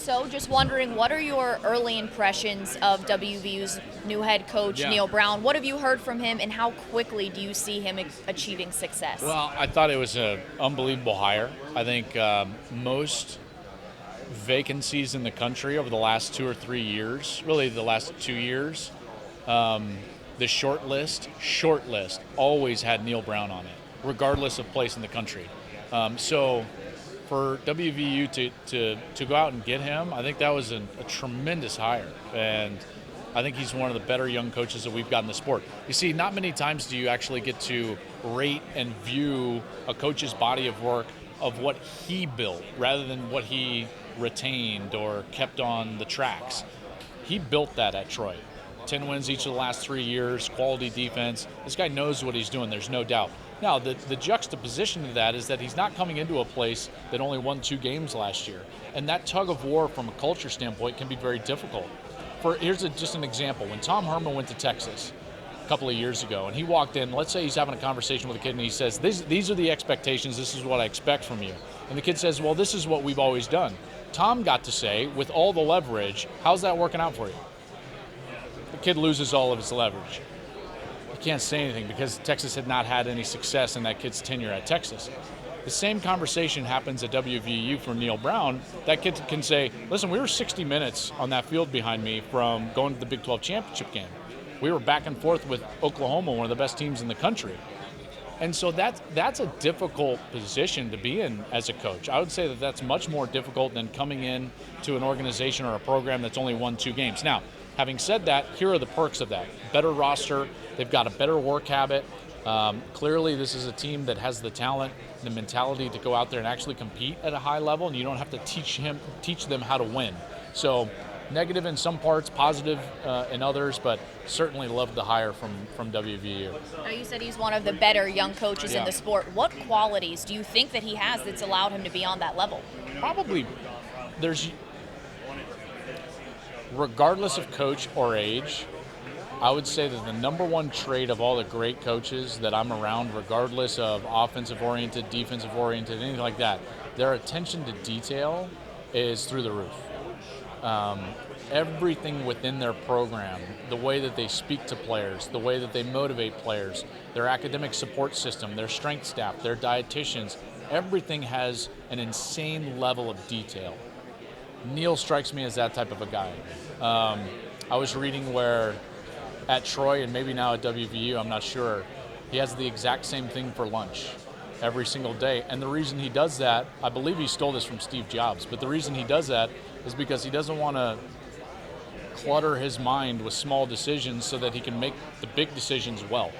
Also, just wondering, what are your early impressions of WVU's new head coach, Neil Brown? What have you heard from him, and how quickly do you see him achieving success? Well, I thought it was an unbelievable hire. I think most vacancies in the country over the last 2 or 3 years, really the last 2 years, the short list always had Neil Brown on it, regardless of place in the country. So for WVU to go out and get him, I think that was a tremendous hire. And I think he's one of the better young coaches that we've got in the sport. You see, not many times do you actually get to rate and view a coach's body of work of what he built rather than what he retained or kept on the tracks. He built that at Troy. 10 wins each of the last 3 years, quality defense. This guy knows what he's doing, there's no doubt. Now, the juxtaposition to that is that he's not coming into a place that only won 2 games last year. And that tug of war from a culture standpoint can be very difficult. Here's just an example. When Tom Herman went to Texas a couple of years ago, and he walked in, let's say he's having a conversation with a kid, and he says, these are the expectations, this is what I expect from you. And the kid says, well, this is what we've always done. Tom got to say, with all the leverage, how's that working out for you? The kid loses all of his leverage. He can't say anything because Texas had not had any success in that kid's tenure at Texas. The same conversation happens at WVU for Neil Brown. That kid can say, listen, we were 60 minutes on that field behind me from going to the Big 12 championship game. We were back and forth with Oklahoma, one of the best teams in the country. And so that's a difficult position to be in as a coach. I would say that that's much more difficult than coming in to an organization or a program that's only won 2 games. Now, having said that, here are the perks of that. Better roster. They've got a better work habit. Clearly, this is a team that has the talent, the mentality to go out there and actually compete at a high level, and you don't have to teach them how to win. So negative in some parts, positive in others, but certainly love the hire from WVU. Now, you said he's one of the better young coaches in the sport. What qualities do you think that he has that's allowed him to be on that level? Probably regardless of coach or age, I would say that the number one trait of all the great coaches that I'm around, regardless of offensive-oriented, defensive-oriented, anything like that, their attention to detail is through the roof. Everything within their program, the way that they speak to players, the way that they motivate players, their academic support system, their strength staff, their dietitians, everything has an insane level of detail. Neil strikes me as that type of a guy. I was reading where at Troy and maybe now at WVU, I'm not sure, he has the exact same thing for lunch every single day. And the reason he does that, I believe he stole this from Steve Jobs, but the reason he does that is because he doesn't want to clutter his mind with small decisions so that he can make the big decisions well.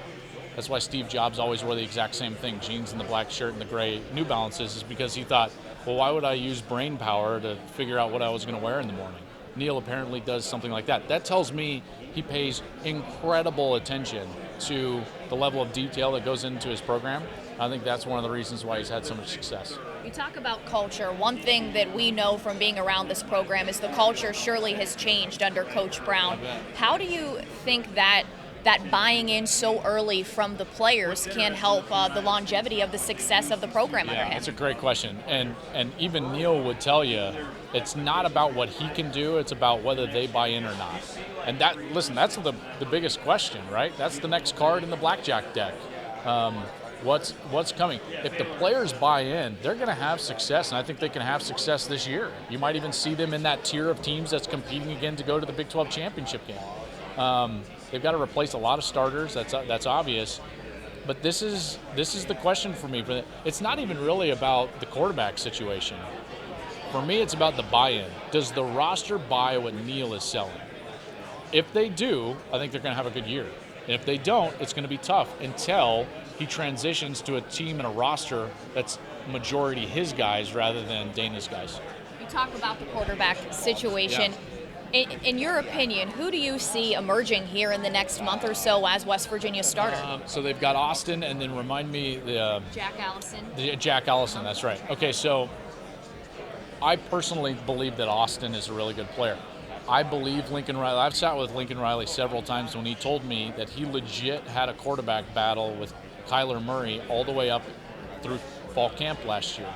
That's why Steve Jobs always wore the exact same thing, jeans and the black shirt and the gray New Balances, is because he thought, well, why would I use brain power to figure out what I was going to wear in the morning? Neil apparently does something like that. That tells me he pays incredible attention to the level of detail that goes into his program. I think that's one of the reasons why he's had so much success. You talk about culture. One thing that we know from being around this program is the culture surely has changed under Coach Brown. How do you think that buying in so early from the players can help the longevity of the success of the program under him? That's a great question. And even Neil would tell you, it's not about what he can do, it's about whether they buy in or not. And that's the biggest question, right? That's the next card in the blackjack deck. What's coming? If the players buy in, they're going to have success, and I think they can have success this year. You might even see them in that tier of teams that's competing again to go to the Big 12 championship game. They've got to replace a lot of starters. That's obvious. But this is the question for me. It's not even really about the quarterback situation. For me, it's about the buy-in. Does the roster buy what Neil is selling? If they do, I think they're going to have a good year. And if they don't, it's going to be tough until he transitions to a team and a roster that's majority his guys rather than Dana's guys. You talk about the quarterback situation. Yeah. In your opinion, who do you see emerging here in the next month or so as West Virginia's starter? So they've got Austin, and then remind me Jack Allison. Jack Allison, that's right. Okay, so I personally believe that Austin is a really good player. I believe Lincoln Riley. I've sat with Lincoln Riley several times when he told me that he legit had a quarterback battle with Kyler Murray all the way up through fall camp last year.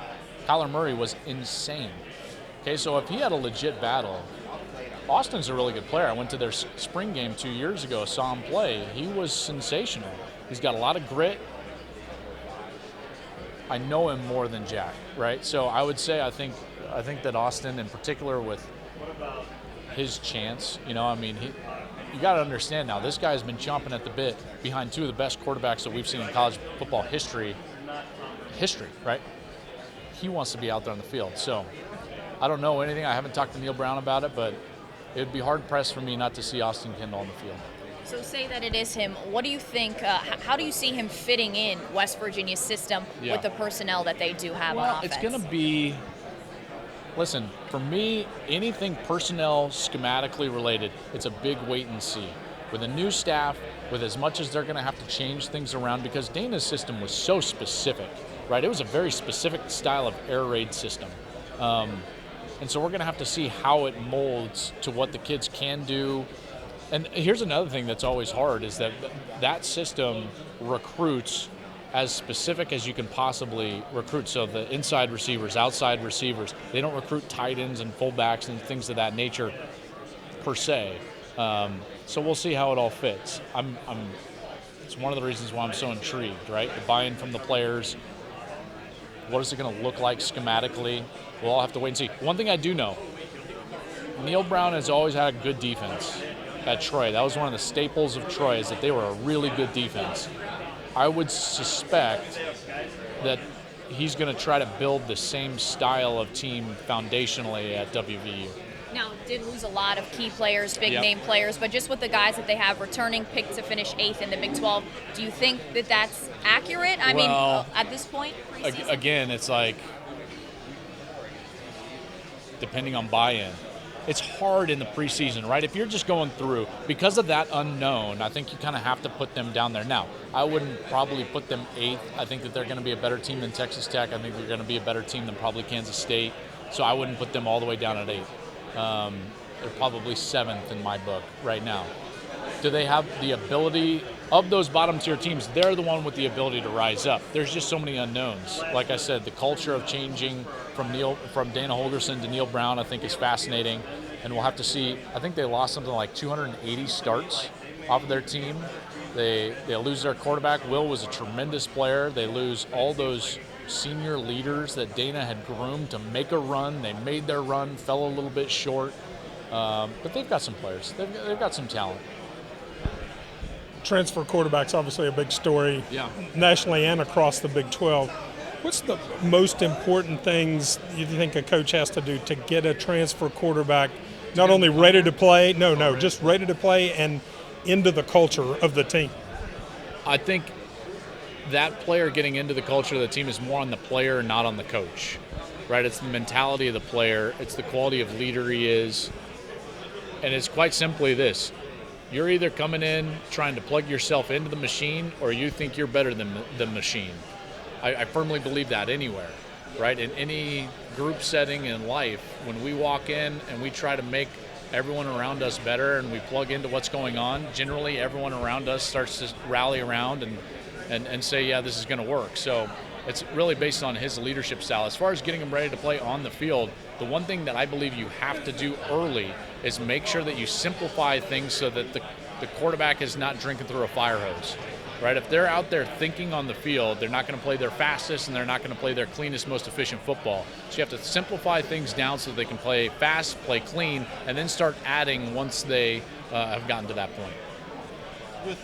Kyler Murray was insane. Okay, so if he had a legit battle, Austin's a really good player. I went to their spring game 2 years ago, saw him play. He was sensational. He's got a lot of grit. I know him more than Jack, right? So I would say I think that Austin, in particular, with his chance, you got to understand now, this guy's been chomping at the bit behind two of the best quarterbacks that we've seen in college football history, right? He wants to be out there on the field. So I don't know anything. I haven't talked to Neil Brown about it, but it would be hard-pressed for me not to see Austin Kendall on the field. So say that it is him. What do you think, how do you see him fitting in West Virginia's system with the personnel that they do have on offense? It's going to be, listen, for me, anything personnel schematically related, it's a big wait and see. With a new staff, with as much as they're going to have to change things around, because Dana's system was so specific, right? It was a very specific style of air raid system. And so we're going to have to see how it molds to what the kids can do. And here's another thing that's always hard is that system recruits as specific as you can possibly recruit. So the inside receivers, outside receivers, they don't recruit tight ends and fullbacks and things of that nature per se. So we'll see how it all fits. It's one of the reasons why I'm so intrigued, right? The buy-in from the players. What is it going to look like schematically? We'll all have to wait and see. One thing I do know, Neil Brown has always had a good defense at Troy. That was one of the staples of Troy, is that they were a really good defense. I would suspect that he's going to try to build the same style of team foundationally at WVU. Now, did lose a lot of key players, big-name players, but just with the guys that they have returning, picked to finish 8th in the Big 12, do you think that that's accurate? I mean, at this point, again, it's like, depending on buy-in. It's hard in the preseason, right? If you're just going through, because of that unknown, I think you kind of have to put them down there. Now, I wouldn't probably put them 8th. I think that they're going to be a better team than Texas Tech. I think they're going to be a better team than probably Kansas State. So I wouldn't put them all the way down at 8th. They're probably 7th in my book right now. Do they have the ability, of those bottom tier teams, they're the one with the ability to rise up. There's just so many unknowns. Like I said, the culture of changing from Dana Holgorsen to Neil Brown, I think, is fascinating. And we'll have to see. I think they lost something like 280 starts off of their team. They lose their quarterback. Will was a tremendous player. They lose all those senior leaders that Dana had groomed to make a run. They made their run, fell a little bit short. But they've got some players. They've got some talent. Transfer quarterback's obviously a big story nationally and across the Big 12. What's the most important things you think a coach has to do to get a transfer quarterback not only ready to play, just ready to play and into the culture of the team? I think that player getting into the culture of the team is more on the player, not on the coach, right? It's the mentality of the player. It's the quality of leader he is. And it's quite simply this. You're either coming in trying to plug yourself into the machine, or you think you're better than the machine. I firmly believe that anywhere, right? In any group setting in life, when we walk in and we try to make everyone around us better and we plug into what's going on, generally everyone around us starts to rally around and say, yeah, this is going to work. So it's really based on his leadership style. As far as getting him ready to play on the field, the one thing that I believe you have to do early is make sure that you simplify things so that the quarterback is not drinking through a fire hose, right? If they're out there thinking on the field, they're not going to play their fastest and they're not going to play their cleanest, most efficient football. So you have to simplify things down so they can play fast, play clean, and then start adding once they have gotten to that point.